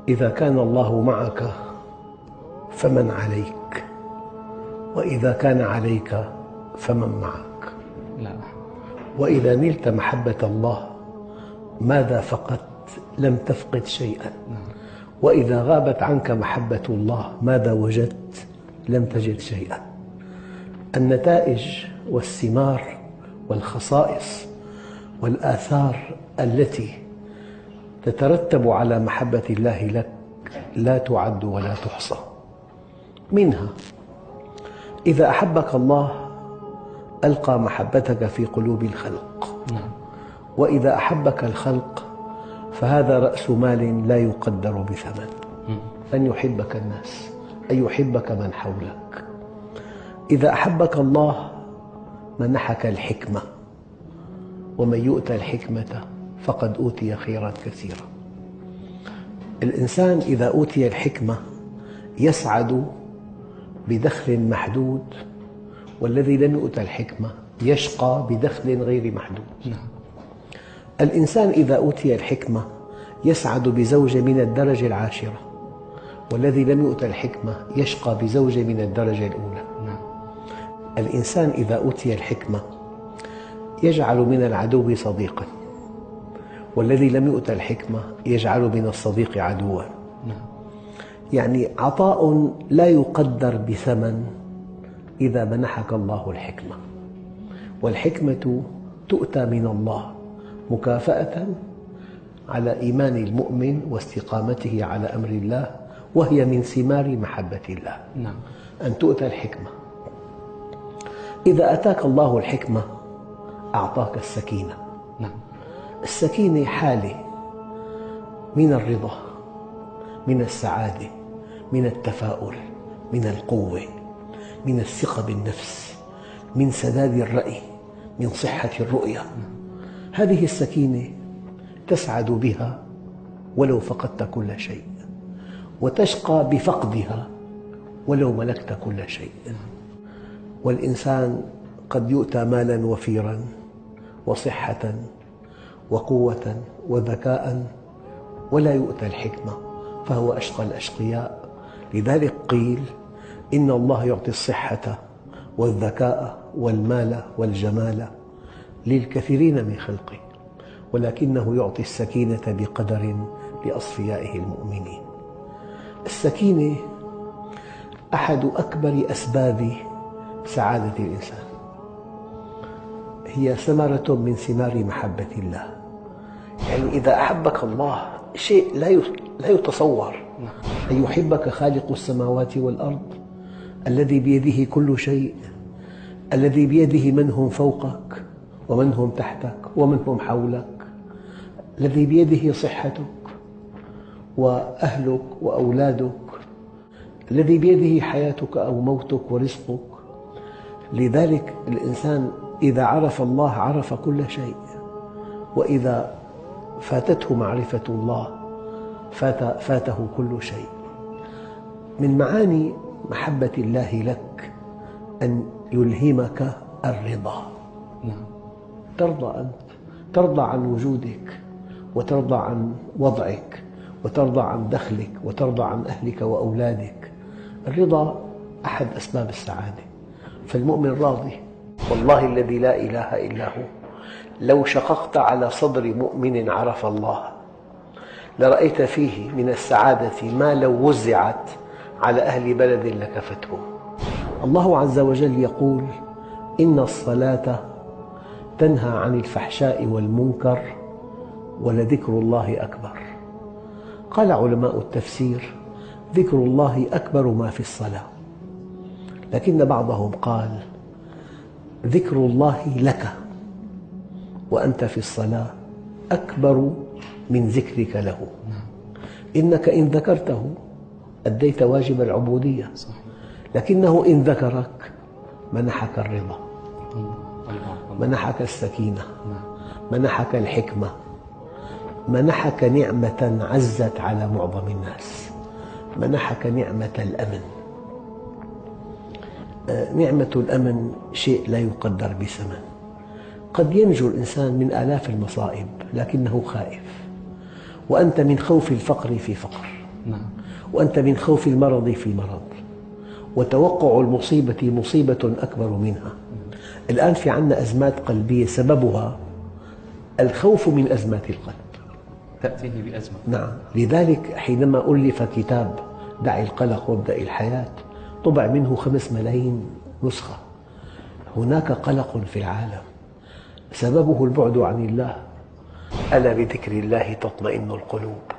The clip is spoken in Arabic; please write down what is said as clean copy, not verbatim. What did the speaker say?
إذا كان الله معك فمن عليك، وإذا كان عليك فمن معك. لا. وإذا نلت محبة الله ماذا فقدت؟ لم تفقد شيئا. وإذا غابت عنك محبة الله ماذا وجدت؟ لم تجد شيئا. النتائج والثمار والخصائص والآثار التي تترتب على محبة الله لك لا تعد ولا تحصى. منها إذا أحبك الله ألقى محبتك في قلوب الخلق، وإذا أحبك الخلق فهذا رأس مال لا يقدر بثمن. أن يحبك الناس، أن يحبك من حولك. إذا أحبك الله منحك الحكمة، ومن يؤتى الحكمة فقد أوتي خيرا كثيرا. الإنسان إذا أوتي الحكمة يسعد بدخل محدود، والذي لم يؤتى الحكمة يشقى بدخل غير محدود. الإنسان إذا أوتي الحكمة يسعد بزوجة من الدرجة العاشرة، والذي لم يؤتى الحكمة يشقى بزوجة من الدرجة الأولى. الإنسان إذا أوتي الحكمة يجعل من العدو صديقاً، والذي لم يؤتى الحكمة يجعل من الصديق عدواً. يعني عطاء لا يقدر بثمن إذا منحك الله الحكمة. والحكمة تؤتى من الله مكافأة على إيمان المؤمن واستقامته على أمر الله، وهي من ثمار محبة الله. أن تؤتى الحكمة. إذا أتاك الله الحكمة أعطاك السكينة. السكينة حالة من الرضا، من السعادة، من التفاؤل، من القوة، من الثقة بالنفس، من سداد الرأي، من صحة الرؤية. هذه السكينة تسعد بها ولو فقدت كل شيء، وتشقى بفقدها ولو ملكت كل شيء. والإنسان قد يؤتى مالا وفيرا وصحة وقوة وذكاء ولا يؤتى الحكمة، فهو أشقى الأشقياء. لذلك قيل إن الله يعطي الصحة والذكاء والمال والجمال للكثيرين من خلقه، ولكنه يعطي السكينة بقدر لأصفيائه المؤمنين. السكينة أحد أكبر أسباب سعادة الإنسان، هي ثمرة من ثمار محبة الله. يعني إذا أحبك الله شيء لا يتصور، أن يحبك خالق السماوات والأرض الذي بيده كل شيء، الذي بيده من هم فوقك ومن هم تحتك ومن هم حولك، الذي بيده صحتك وأهلك وأولادك، الذي بيده حياتك أو موتك ورزقك. لذلك الإنسان إذا عرف الله عرف كل شيء، وإذا فاتته معرفة الله فاته كل شيء. من معاني محبة الله لك أن يلهمك الرضا. ترضى أنت، ترضى عن وجودك، وترضى عن وضعك، وترضى عن دخلك، وترضى عن أهلك وأولادك. الرضا أحد أسباب السعادة، فالمؤمن راضي. والله الذي لا إله إلا هو لو شققت على صدر مؤمن عرف الله لرأيت فيه من السعادة ما لو وزعت على أهل بلد لكفتهم. الله عز وجل يقول: إن الصلاة تنهى عن الفحشاء والمنكر ولذكر الله أكبر. قال علماء التفسير: ذكر الله أكبر ما في الصلاة، لكن بعضهم قال: ذكر الله لك وأنت في الصلاة أكبر من ذكرك له. إنك إن ذكرته أديت واجب العبودية، لكنه إن ذكرك منحك الرضا، منحك السكينة، منحك الحكمة، منحك نعمة عزت على معظم الناس، منحك نعمة الأمن. نعمة الأمن شيء لا يقدر بثمن. قد ينجو الإنسان من آلاف المصائب لكنه خائف، وأنت من خوف الفقر في فقر، وأنت من خوف المرض في مرض، وتوقع المصيبة مصيبة أكبر منها. الآن في عندنا أزمات قلبية سببها الخوف من أزمات القلب، تأتيه بأزمة. نعم. لذلك حينما ألف كتاب دع القلق وابدأ الحياة طبع منه 5 ملايين نسخة. هناك قلق في العالم سببه البعد عن الله. ألا بذكر الله تطمئن القلوب.